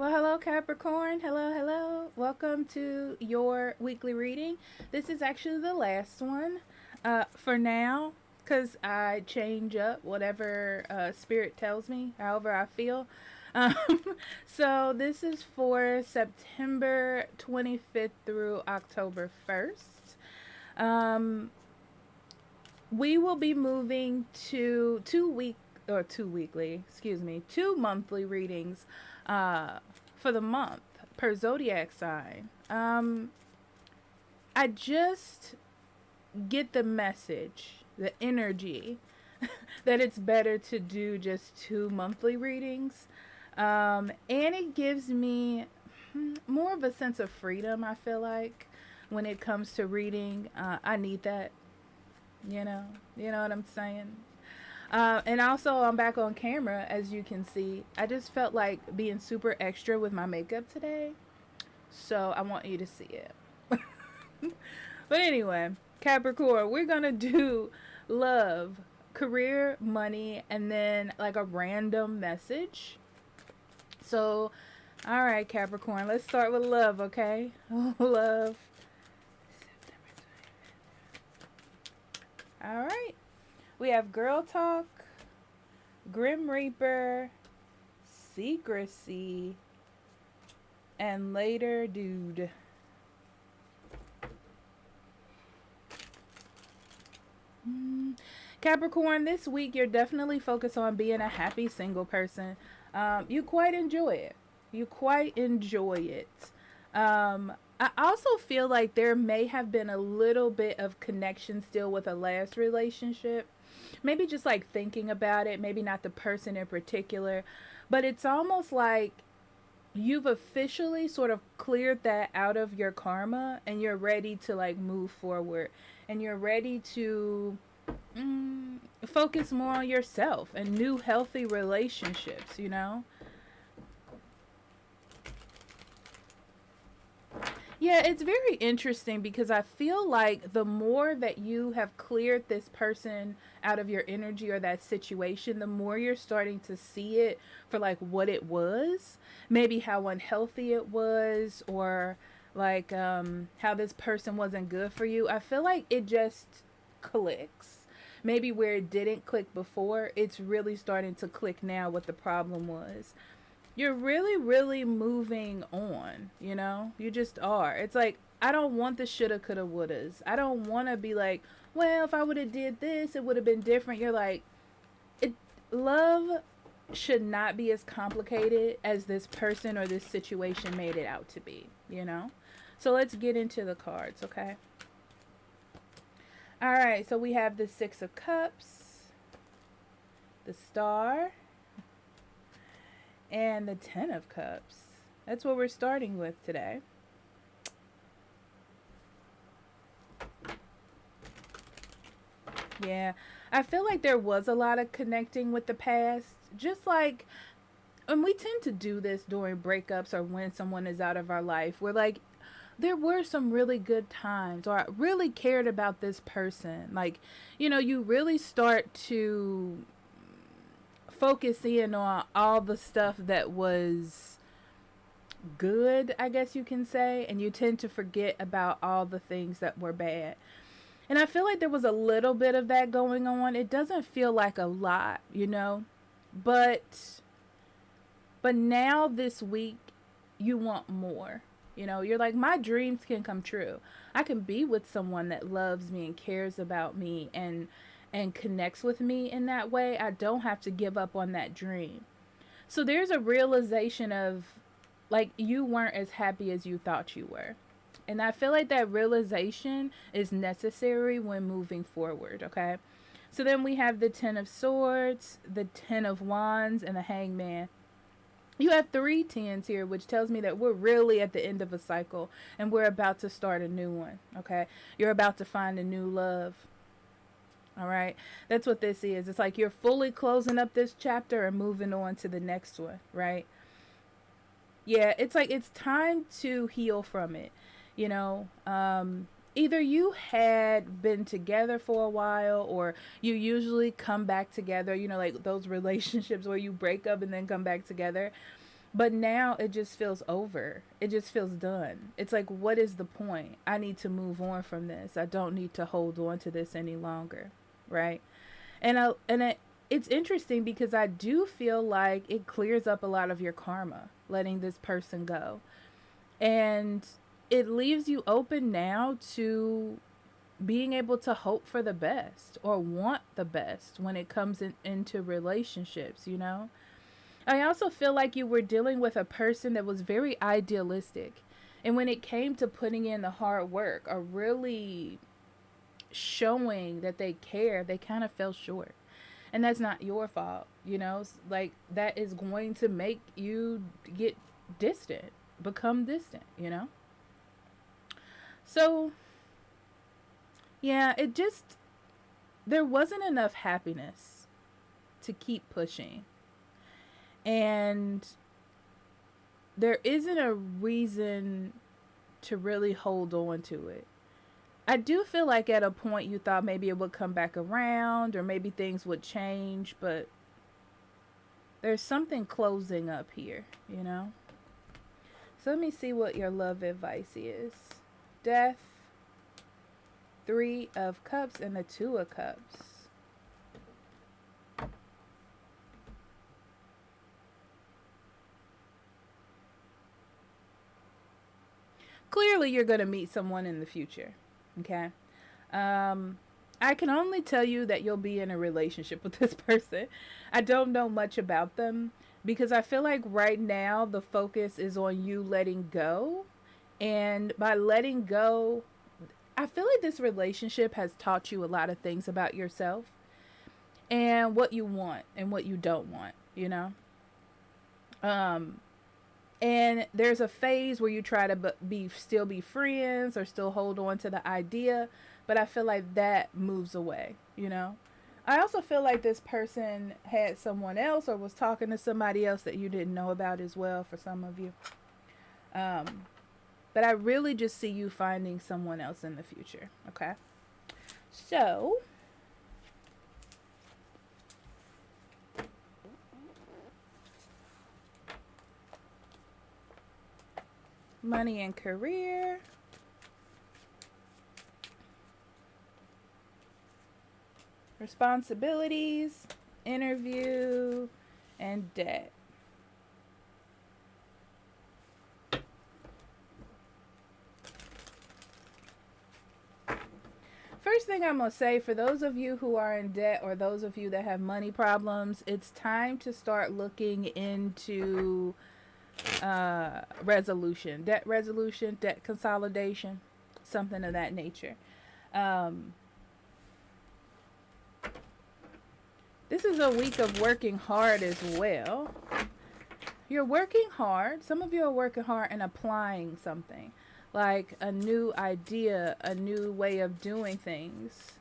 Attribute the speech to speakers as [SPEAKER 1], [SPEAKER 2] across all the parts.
[SPEAKER 1] Well, hello, Capricorn. Hello, hello. Welcome to your weekly reading. This is actually the last one for now because I change up whatever spirit tells me, however I feel. Um, so, this is for September 25th through October 1st. Um, we will be moving to two monthly readings for the month per zodiac sign. I just get the message, the energy that it's better to do just two monthly readings. And it gives me more of a sense of freedom, I feel like, when it comes to reading. I need that, you know what I'm saying? And also, I'm back on camera, as you can see. I just felt like being super extra with my makeup today. So, I want you to see it. But anyway, Capricorn, we're going to do love, career, money, and then like a random message. So, all right, Capricorn, let's start with love, okay? Love. All right. We have Girl Talk, Grim Reaper, Secrecy, and Later Dude. Capricorn, this week you're definitely focused on being a happy single person. You quite enjoy it. You quite enjoy it. I also feel like there may have been a little bit of connection still with a last relationship. Maybe just like thinking about it, maybe not the person in particular, but it's almost like you've officially sort of cleared that out of your karma and you're ready to like move forward and you're ready to focus more on yourself and new healthy relationships. Yeah, it's very interesting because I feel like the more that you have cleared this person out of your energy or that situation, the more you're starting to see it for like what it was, maybe how unhealthy it was, or like how this person wasn't good for you. I feel like it just clicks. Maybe where it didn't click before, it's really starting to click now what the problem was. You're really, really moving on. You just are. It's like, I don't want the shoulda, coulda, wouldas. I don't want to be like, well, if I would have did this, it would have been different. You're like, it love should not be as complicated as this person or this situation made it out to be. So let's get into the cards, okay? All right, so we have the Six of Cups, the Star, and the Ten of Cups. That's what we're starting with today. Yeah, I feel like there was a lot of connecting with the past. Just like, and we tend to do this during breakups or when someone is out of our life. We're like, there were some really good times, or I really cared about this person. Like, you really start to focus in on all the stuff that was good, I guess you can say, and you tend to forget about all the things that were bad. And I feel like there was a little bit of that going on. It doesn't feel like a lot. But now this week you want more. You're like, my dreams can come true. I can be with someone that loves me and cares about me and connects with me in that way. I don't have to give up on that dream. So there's a realization of like you weren't as happy as you thought you were. And I feel like that realization is necessary when moving forward, okay? So then we have the Ten of Swords, the Ten of Wands, and the Hangman. You have three tens here, which tells me that we're really at the end of a cycle and we're about to start a new one, okay? You're about to find a new love. All right. That's what this is. It's like you're fully closing up this chapter and moving on to the next one, right? Yeah, it's like it's time to heal from it. You know, either you had been together for a while or you usually come back together, like those relationships where you break up and then come back together. But now it just feels over. It just feels done. It's like, what is the point? I need to move on from this. I don't need to hold on to this any longer, right? It's interesting because I do feel like it clears up a lot of your karma, letting this person go, and it leaves you open now to being able to hope for the best or want the best when it comes into relationships. I also feel like you were dealing with a person that was very idealistic. And when it came to putting in the hard work or really showing that they care, they kind of fell short. And that's not your fault. Like, that is going to make you get distant, become distant. So, yeah, there wasn't enough happiness to keep pushing. And there isn't a reason to really hold on to it. I do feel like at a point you thought maybe it would come back around or maybe things would change, but there's something closing up here. So let me see what your love advice is. Death, Three of Cups, and the Two of Cups. Clearly you're going to meet someone in the future. Okay. I can only tell you that you'll be in a relationship with this person. I don't know much about them because I feel like right now the focus is on you letting go. And by letting go, I feel like this relationship has taught you a lot of things about yourself and what you want and what you don't want. Um, and there's a phase where you try to still be friends or still hold on to the idea, but I feel like that moves away. I also feel like this person had someone else or was talking to somebody else that you didn't know about as well for some of you. um but I really just see you finding someone else in the future. Okay, so money and career, responsibilities, interview, and debt. First thing I'm going to say, for those of you who are in debt or those of you that have money problems, it's time to start looking into resolution, debt consolidation, something of that nature. Um, this is a week of working hard as well. You're working hard. Some of you are working hard and applying something, like a new idea, a new way of doing things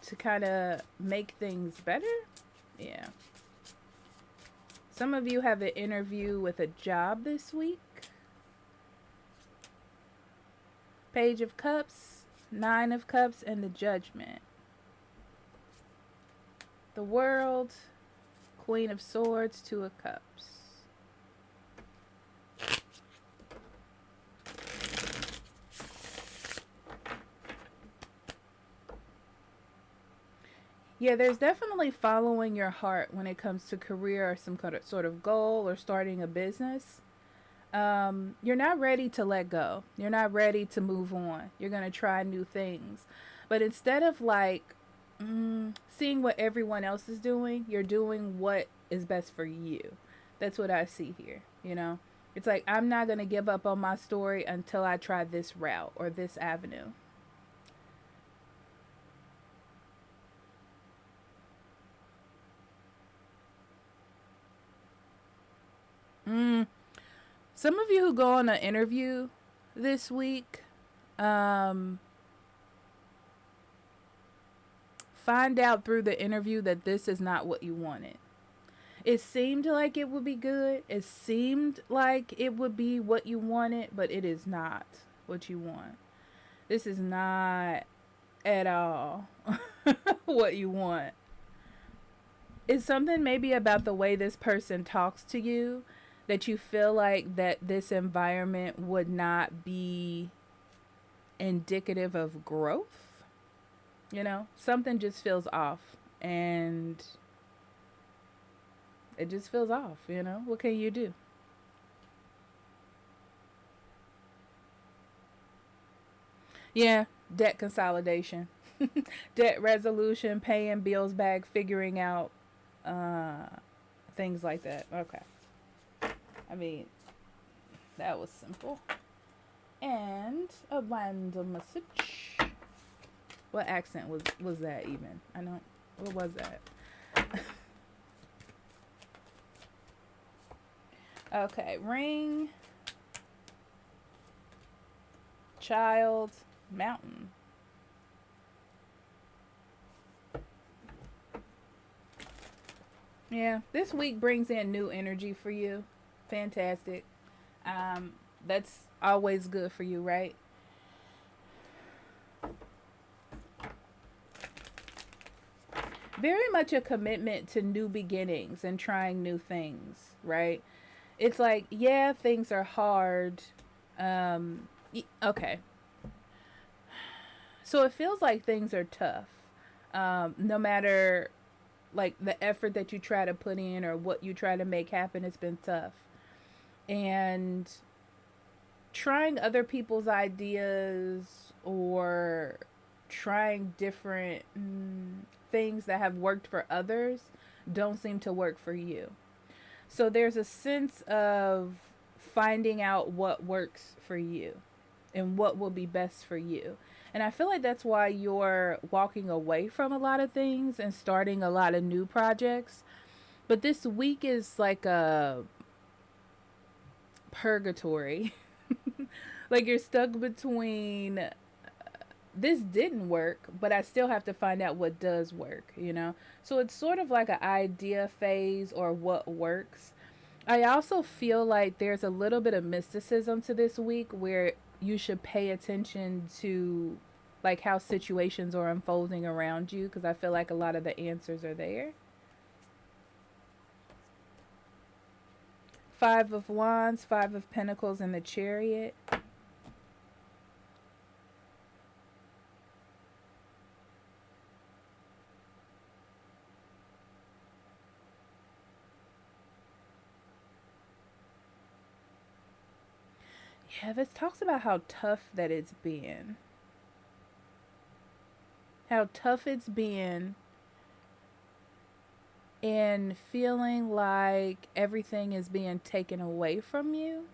[SPEAKER 1] to kind of make things better. Yeah. Some of you have an interview with a job this week. Page of Cups, Nine of Cups, and the Judgment. The World, Queen of Swords, Two of Cups. Yeah, there's definitely following your heart when it comes to career or some kind of sort of goal or starting a business. You're not ready to let go. You're not ready to move on. You're going to try new things. But instead of like seeing what everyone else is doing, you're doing what is best for you. That's what I see here. It's like, I'm not going to give up on my story until I try this route or this avenue. Mm. Some of you who go on an interview this week, um, find out through the interview that this is not what you wanted. It seemed like it would be good. It seemed like it would be what you wanted, but it is not what you want. This is not at all what you want. Is something maybe about the way this person talks to you that you feel like that this environment would not be indicative of growth? Something just feels off, and it just feels off. What can you do? Yeah, debt consolidation, debt resolution, paying bills back, figuring out uh, things like that. Okay. I mean, that was simple. And a random message. What accent was that even? I don't. What was that? Okay, ring, child, mountain. Yeah, this week brings in new energy for you. Fantastic. Um, that's always good for you, right? Very much a commitment to new beginnings and trying new things, right? It's like, yeah, things are hard. Okay. So it feels like things are tough. No matter like the effort that you try to put in or what you try to make happen, it's been tough. And trying other people's ideas or trying different things that have worked for others don't seem to work for you. So there's a sense of finding out what works for you and what will be best for you. And I feel like that's why you're walking away from a lot of things and starting a lot of new projects. But this week is like a purgatory. Like you're stuck between this didn't work, but I still have to find out what does work. So it's sort of like an idea phase or what works. I also feel like there's a little bit of mysticism to this week where you should pay attention to like how situations are unfolding around you because I feel like a lot of the answers are there. Five of Wands, Five of Pentacles, and the Chariot. Yeah, this talks about how tough that it's been. How tough it's been, and feeling like everything is being taken away from you,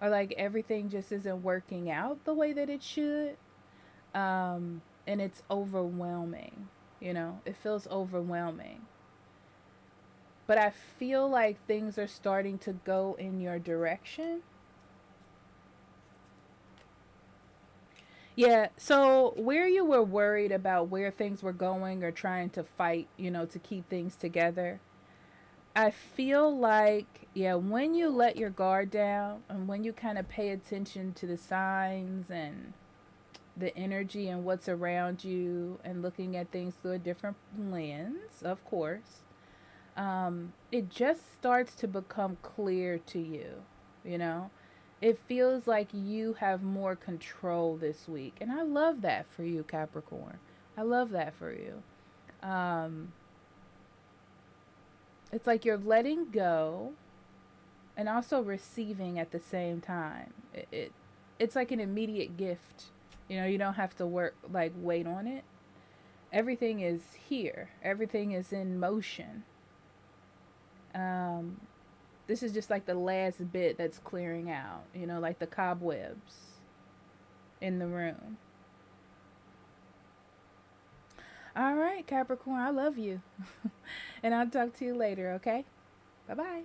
[SPEAKER 1] or like everything just isn't working out the way that it should. And it's overwhelming. It feels overwhelming. But I feel like things are starting to go in your direction. Yeah, so where you were worried about where things were going or trying to fight, to keep things together, I feel like, yeah, when you let your guard down and when you kind of pay attention to the signs and the energy and what's around you and looking at things through a different lens, of course, it just starts to become clear to you, you know? It feels like you have more control this week. And I love that for you, Capricorn. I love that for you. Um, it's like you're letting go and also receiving at the same time. It's like an immediate gift. You don't have to wait on it. Everything is here. Everything is in motion. Um, this is just like the last bit that's clearing out. Like the cobwebs in the room. All right, Capricorn, I love you. And I'll talk to you later, okay? Bye bye.